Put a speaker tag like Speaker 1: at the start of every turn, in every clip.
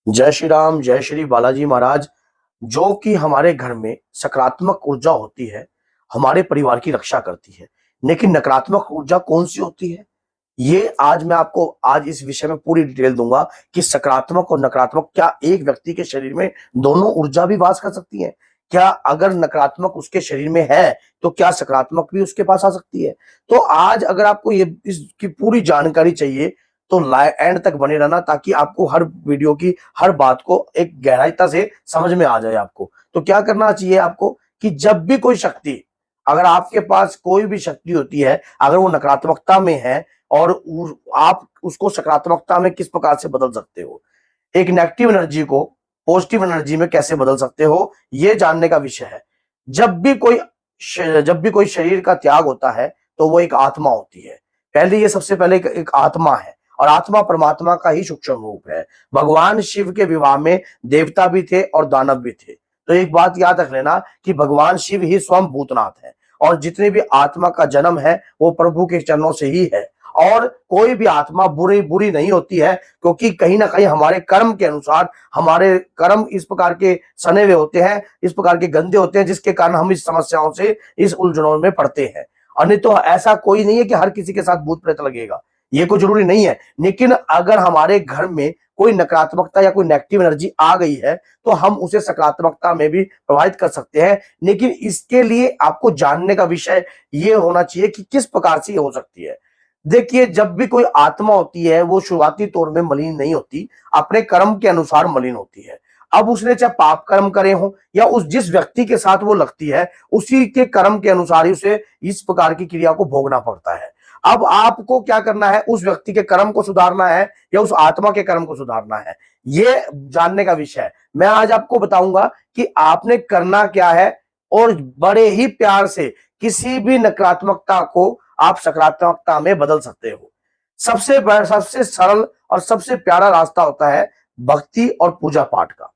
Speaker 1: जय श्री राम, जय श्री बालाजी महाराज। जो कि हमारे घर में सकारात्मक ऊर्जा होती है, हमारे परिवार की रक्षा करती है। लेकिन नकारात्मक ऊर्जा कौन-सी होती है? ये आज मैं आपको आज इस विषय में पूरी डिटेल दूँगा कि सकारात्मक और नकारात्मक क्या एक व्यक्ति के शरीर में दोनों ऊर्जा भी वास कर सकती है? क्या अगर नकारात्मक उसके शरीर में है, तो क्या सकारात्मक भी उसके पास आ सकती है? तो आज अगर आपको ये इसकी पूरी जानकारी चाहिए, तो एंड तक बने रहना ताकि आपको हर वीडियो की हर बात को एक गहराईता से समझ में आ जाए आपको। तो क्या करना चाहिए आपको कि जब भी कोई शक्ति, अगर आपके पास कोई भी शक्ति होती है, अगर वो नकारात्मकता में है और आप उसको सकारात्मकता में किस प्रकार से बदल सकते हो? एक नेगेटिव एनर्जी को पॉजिटिव एनर्जी में कैसे बदल सकते हो, ये जानने का विषय है। जब भी कोई शरीर का त्याग होता है, तो वो एक आत्मा होती है। ये सबसे पहले एक आत्मा है और आत्मा परमात्मा का ही सूक्ष्म रूप है। भगवान शिव के विवाह में देवता भी थे और दानव भी थे। तो एक बात याद रख लेना कि भगवान शिव ही स्वयं भूतनाथ है और जितने भी आत्मा का जन्म है, वो प्रभु के चरणों से ही है। और कोई भी आत्मा बुरी बुरी नहीं होती है, क्योंकि कहीं ना कहीं हमारे कर्म के अनुसार हमारे कर्म इस प्रकार के सने हुए होते हैं, इस प्रकार के गंदे होते हैं, जिसके कारण हम इस समस्याओं से, इस उलझनों में पड़ते हैं। और नहीं तो ऐसा कोई नहीं है कि हर किसी के साथ भूत प्रेत लगेगा, ये कोई जरूरी नहीं है। लेकिन अगर हमारे घर में कोई नकारात्मकता या कोई नेगेटिव एनर्जी आ गई है, तो हम उसे सकारात्मकता में भी प्रभावित कर सकते हैं। लेकिन इसके लिए आपको जानने का विषय ये होना चाहिए कि किस प्रकार से ये हो सकती है। देखिए, जब भी कोई आत्मा होती है, वो शुरुआती तौर में मलिन नहीं होती, अपने कर्म के अनुसार मलिन होती है। अब उसने चाहे पाप कर्म करे हो या उस जिस व्यक्ति के साथ वो लगती है, उसी के कर्म के अनुसार ही उसे इस प्रकार की क्रिया को भोगना पड़ता है। अब आपको क्या करना है, उस व्यक्ति के कर्म को सुधारना है या उस आत्मा के कर्म को सुधारना है, ये जानने का विषय है। मैं आज आपको बताऊंगा कि आपने करना क्या है और बड़े ही प्यार से किसी भी नकारात्मकता को आप सकारात्मकता में बदल सकते हो। सबसे सरल और सबसे प्यारा रास्ता होता है भक्ति और पूजा पाठ का।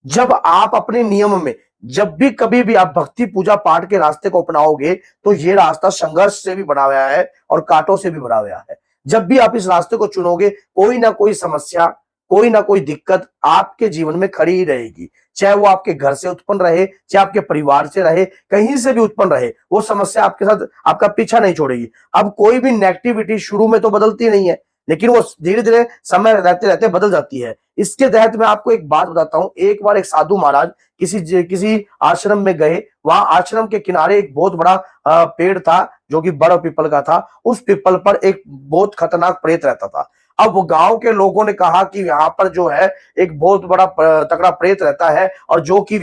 Speaker 1: जब आप अपने नियम में, जब भी कभी भी आप भक्ति पूजा पाठ के रास्ते को अपनाओगे, तो ये रास्ता संघर्ष से भी बना हुआ है और कांटों से भी भरा हुआ है। जब भी आप इस रास्ते को चुनोगे, कोई ना कोई समस्या, कोई ना कोई दिक्कत आपके जीवन में खड़ी ही रहेगी। चाहे वो आपके घर से उत्पन्न रहे, चाहे आपके परिवार से रहे, कहीं से भी उत्पन्न रहे, वो समस्या आपके साथ आपका पीछा नहीं छोड़ेगी। अब कोई भी नेगेटिविटी शुरू में तो बदलती नहीं है, लेकिन वो धीरे धीरे समय रहते रहते बदल जाती है। इसके तहत मैं आपको एक बात बताता हूँ। एक बार एक साधु महाराज किसी आश्रम में गए। वहां आश्रम के किनारे एक बहुत बड़ा पेड़ था, जो कि बड़ा पीपल का था। उस पीपल पर एक बहुत खतरनाक प्रेत रहता था। अब वो गांव के लोगों ने कहा कि यहाँ पर जो है एक बहुत बड़ा तगड़ा प्रेत रहता है और जो कि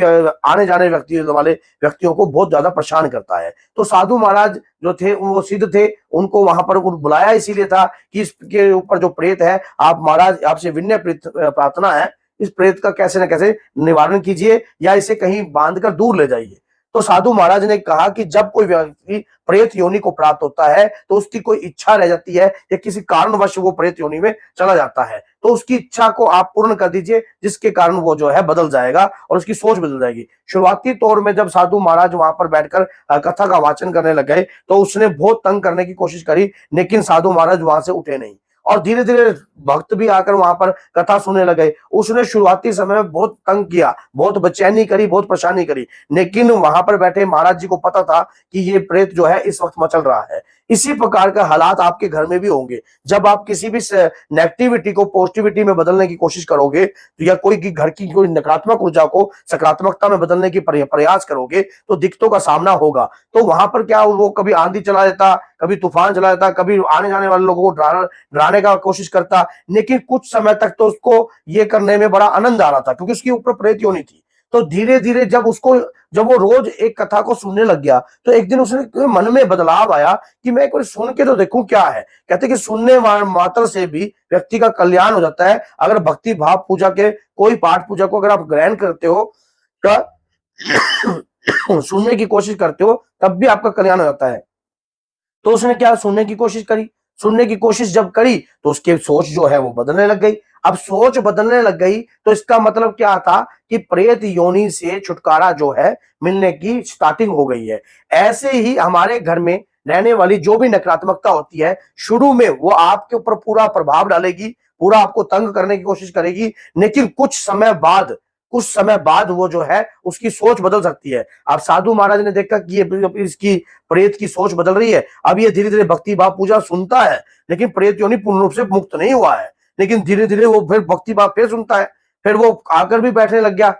Speaker 1: आने जाने वाले व्यक्तियों को बहुत ज्यादा परेशान करता है। तो साधु महाराज जो थे वो सिद्ध थे, उनको वहां पर बुलाया इसीलिए था कि इसके ऊपर जो प्रेत है, आप महाराज आपसे विनय प्रार्थना है, इस प्रेत का कैसे न कैसे निवारण कीजिए या इसे कहीं बांध कर दूर ले जाइए। तो साधु महाराज ने कहा कि जब कोई व्यक्ति प्रेत योनि को प्राप्त होता है, तो उसकी कोई इच्छा रह जाती है या किसी कारणवश वो प्रेत योनि में चला जाता है, तो उसकी इच्छा को आप पूर्ण कर दीजिए, जिसके कारण वो जो है बदल जाएगा और उसकी सोच बदल जाएगी। शुरुआती तौर में जब साधु महाराज वहां पर बैठकर कथा का वाचन करने लग गए, तो उसने बहुत तंग करने की कोशिश करी, लेकिन साधु महाराज वहां से उठे नहीं। और धीरे धीरे भक्त भी आकर वहां पर कथा सुनने लगे। उसने शुरुआती समय में बहुत तंग किया, बहुत बेचैनी करी, बहुत परेशानी करी, लेकिन वहां पर बैठे महाराज जी को पता था कि ये प्रेत जो है इस वक्त मचल रहा है। इसी प्रकार का हालात आपके घर में भी होंगे। जब आप किसी भी नेगेटिविटी को पॉजिटिविटी में बदलने की कोशिश करोगे, तो या कोई की घर की कोई नकारात्मक ऊर्जा को सकारात्मकता में बदलने की प्रयास करोगे, तो दिक्कतों का सामना होगा। तो वहां पर क्या, वो कभी आंधी चला देता, कभी तूफान चला देता, कभी आने जाने वाले लोगों को डराने का कोशिश करता, लेकिन कुछ समय तक तो उसको ये करने में बड़ा आनंद आ रहा था, क्योंकि उसके ऊपर प्रेत योनि थी। तो धीरे धीरे जब वो रोज एक कथा को सुनने लग गया, तो एक दिन उसने मन में बदलाव आया कि मैं एक बार सुन के तो देखूं क्या है। कहते कि सुनने मात्र से भी व्यक्ति का कल्याण हो जाता है। अगर भक्ति भाव पूजा के कोई पाठ पूजा को अगर आप ग्रहण करते हो, तो सुनने की कोशिश करते हो, तब भी आपका कल्याण हो जाता है। तो उसने क्या, सुनने की कोशिश करी। सुनने की कोशिश जब करी, तो उसकी सोच जो है वो बदलने लग गई। अब सोच बदलने लग गई, तो इसका मतलब क्या था कि प्रेत योनि से छुटकारा जो है मिलने की स्टार्टिंग हो गई है। ऐसे ही हमारे घर में रहने वाली जो भी नकारात्मकता होती है, शुरू में वो आपके ऊपर पूरा प्रभाव डालेगी, पूरा आपको तंग करने की कोशिश करेगी, लेकिन कुछ समय बाद वो जो है उसकी सोच बदल सकती है। अब साधु महाराज ने देखा कि ये इसकी प्रेत की सोच बदल रही है, अब ये धीरे धीरे भक्ति भाव पूजा सुनता है, लेकिन प्रेत योनि पूर्ण रूप से मुक्त नहीं हुआ है, लेकिन धीरे धीरे वो फिर भक्ति भाव फिर सुनता है, फिर वो आकर भी बैठने लग गया,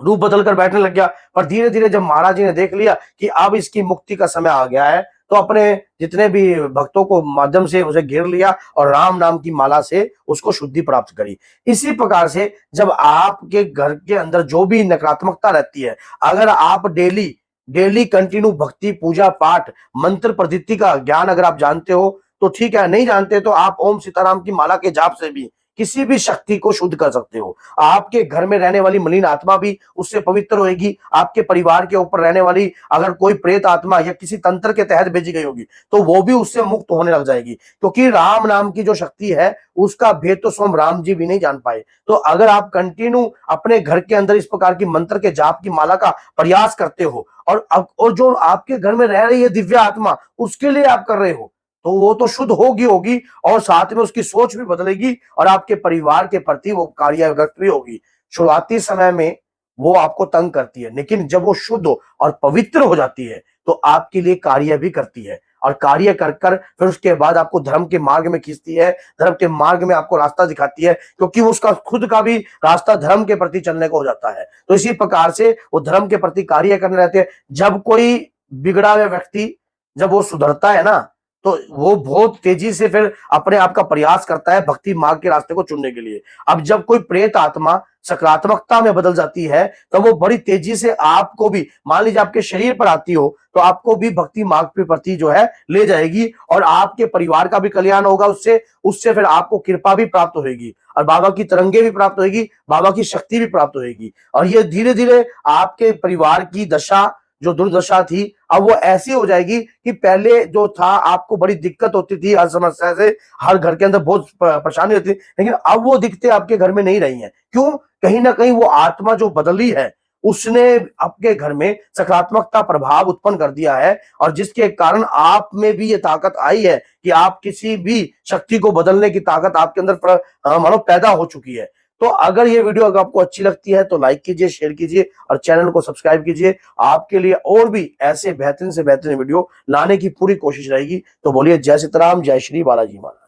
Speaker 1: रूप बदल कर बैठने लग गया। पर धीरे धीरे जब महाराज जी ने देख लिया कि अब इसकी मुक्ति का समय आ गया है, तो अपने जितने भी भक्तों को माध्यम से उसे घेर लिया और राम नाम की माला से उसको शुद्धि प्राप्त करी। इसी प्रकार से जब आपके घर के अंदर जो भी नकारात्मकता रहती है, अगर आप डेली डेली कंटिन्यू भक्ति पूजा पाठ मंत्र प्रदित्ति का ज्ञान अगर आप जानते हो तो ठीक है, नहीं जानते तो आप ओम सीताराम की माला के जाप से भी किसी भी शक्ति को शुद्ध कर सकते हो। आपके घर में रहने वाली मलिन आत्मा भी उससे पवित्र होगी। आपके परिवार के ऊपर रहने वाली अगर कोई प्रेत आत्मा या किसी तंत्र के तहत भेजी गई होगी तो वो भी उससे मुक्त होने लग जाएगी, क्योंकि राम नाम की जो शक्ति है उसका भेद तो स्वयं राम जी भी नहीं जान पाए। तो अगर आप कंटिन्यू अपने घर के अंदर इस प्रकार की मंत्र के जाप की माला का प्रयास करते हो और जो आपके घर में रह रही है दिव्य आत्मा उसके लिए आप कर रहे हो, तो वो तो शुद्ध होगी और साथ में उसकी सोच भी बदलेगी और आपके परिवार के प्रति वो कार्यरत भी होगी। शुरुआती समय में वो आपको तंग करती है, लेकिन जब वो शुद्ध और पवित्र हो जाती है तो आपके लिए कार्य भी करती है और कार्य कर कर फिर उसके बाद आपको धर्म के मार्ग में खींचती है, धर्म के मार्ग में आपको रास्ता दिखाती है, क्योंकि उसका खुद का भी रास्ता धर्म के प्रति चलने को हो जाता है। तो इसी प्रकार से वो धर्म के प्रति कार्य करने रहते हैं। जब कोई बिगड़ा हुआ व्यक्ति जब वो सुधरता है ना, तो वो बहुत तेजी से फिर अपने आप का प्रयास करता है भक्ति मार्ग के रास्ते को चुनने के लिए। अब जब कोई प्रेत आत्मा सकारात्मकता में बदल जाती है तो वो बड़ी तेजी से आपको भी, मान लीजिए आपके शरीर पर आती हो तो आपको भी भक्ति मार्ग के प्रति जो है ले जाएगी और आपके परिवार का भी कल्याण होगा उससे उससे फिर आपको कृपा भी प्राप्त होगी और बाबा की तरंगे भी प्राप्त होगी, बाबा की शक्ति भी प्राप्त होगी। और ये धीरे धीरे आपके परिवार की दशा जो दुर्दशा थी अब वो ऐसी हो जाएगी कि पहले जो था आपको बड़ी दिक्कत होती थी, हर समस्या से हर घर के अंदर बहुत परेशानी होती थी, लेकिन अब वो दिक्कतें आपके घर में नहीं रही हैं। क्यों? कहीं ना कहीं वो आत्मा जो बदली है उसने आपके घर में सकारात्मकता प्रभाव उत्पन्न कर दिया है और जिसके कारण आप में भी ये ताकत आई है कि आप किसी भी शक्ति को बदलने की ताकत आपके अंदर मानो पैदा हो चुकी है। तो अगर ये वीडियो अगर आपको अच्छी लगती है तो लाइक कीजिए, शेयर कीजिए और चैनल को सब्सक्राइब कीजिए। आपके लिए और भी ऐसे बेहतरीन से बेहतरीन वीडियो लाने की पूरी कोशिश रहेगी। तो बोलिए जय सीताराम, जय श्री बालाजी महाराज।